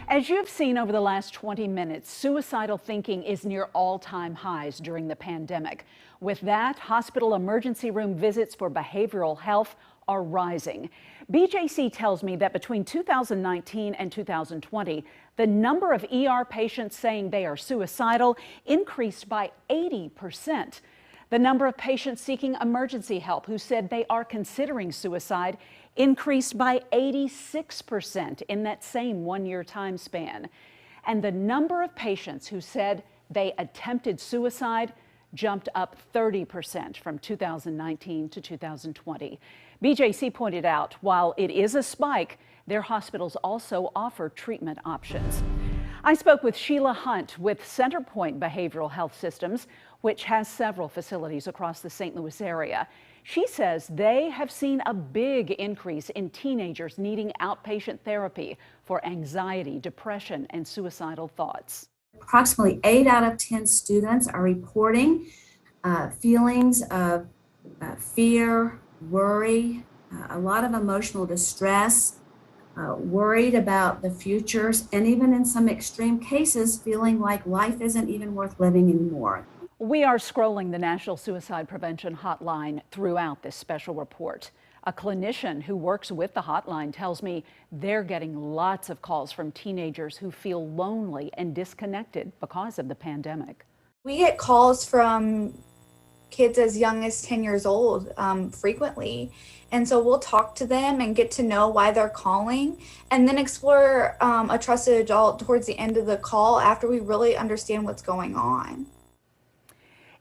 As you've seen over the last 20 minutes, suicidal thinking is near all-time highs during the pandemic. With that, hospital emergency room visits for behavioral health are rising. BJC tells me that between 2019 and 2020, the number of ER patients saying they are suicidal increased by 80%. The number of patients seeking emergency help who said they are considering suicide increased by 86% in that same one-year time span. And the number of patients who said they attempted suicide jumped up 30% from 2019 to 2020. BJC pointed out, while it is a spike, their hospitals also offer treatment options. I spoke with Sheila Hunt with Centerpoint Behavioral Health Systems, which has several facilities across the St. Louis area. She says they have seen a big increase in teenagers needing outpatient therapy for anxiety, depression, and suicidal thoughts. Approximately 8 out of 10 students are reporting feelings of fear, worry, a lot of emotional distress, worried about the futures, and even in some extreme cases, feeling like life isn't even worth living anymore. We are scrolling the National Suicide Prevention Hotline throughout this special report. A clinician who works with the hotline tells me they're getting lots of calls from teenagers who feel lonely and disconnected because of the pandemic. We get calls from kids as young as 10 years old frequently. And so we'll talk to them and get to know why they're calling, and then explore a trusted adult towards the end of the call after we really understand what's going on.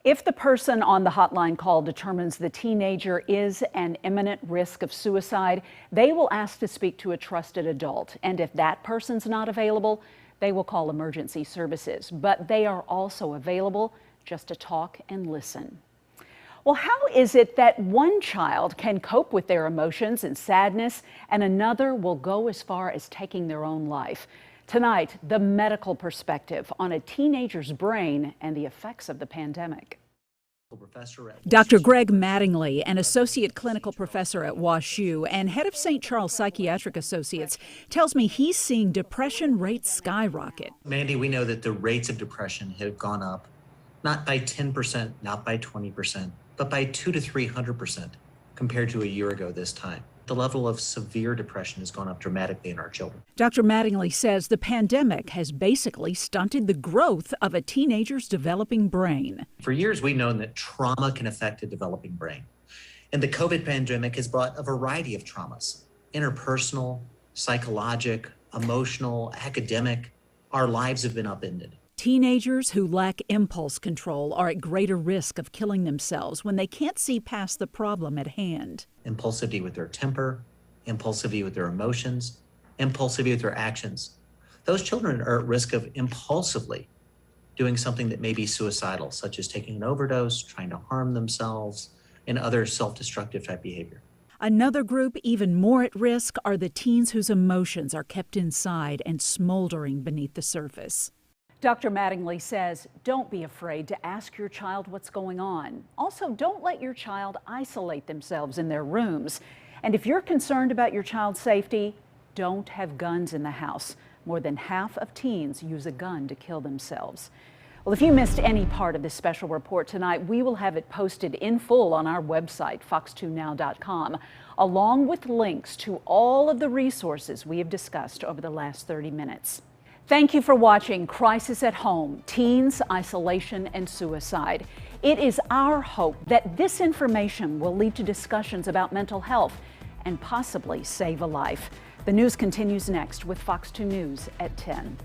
If the person on the hotline call determines the teenager is an imminent risk of suicide, they will ask to speak to a trusted adult. And if that person's not available, they will call emergency services. But they are also available just to talk and listen. Well, how is it that one child can cope with their emotions and sadness, and another will go as far as taking their own life? Tonight, the medical perspective on a teenager's brain and the effects of the pandemic. Dr. Greg Mattingly, an associate clinical professor at WashU and head of St. Charles Psychiatric Associates, tells me he's seeing depression rates skyrocket. Mandy, we know that the rates of depression have gone up, not by 10%, not by 20%, but by 200 to 300% compared to a year ago this time. The level of severe depression has gone up dramatically in our children. Dr. Mattingly says the pandemic has basically stunted the growth of a teenager's developing brain. For years, we've known that trauma can affect a developing brain. And the COVID pandemic has brought a variety of traumas: interpersonal, psychological, emotional, academic. Our lives have been upended. Teenagers who lack impulse control are at greater risk of killing themselves when they can't see past the problem at hand. Impulsivity with their temper, impulsivity with their emotions, impulsivity with their actions. Those children are at risk of impulsively doing something that may be suicidal, such as taking an overdose, trying to harm themselves, and other self-destructive type behavior. Another group even more at risk are the teens whose emotions are kept inside and smoldering beneath the surface. Dr. Mattingly says, don't be afraid to ask your child what's going on. Also, don't let your child isolate themselves in their rooms. And if you're concerned about your child's safety, don't have guns in the house. More than half of teens use a gun to kill themselves. Well, if you missed any part of this special report tonight, we will have it posted in full on our website, fox2now.com, along with links to all of the resources we have discussed over the last 30 minutes. Thank you for watching Crisis at Home: Teens, Isolation, and Suicide. It is our hope that this information will lead to discussions about mental health and possibly save a life. The news continues next with Fox 2 News at 10.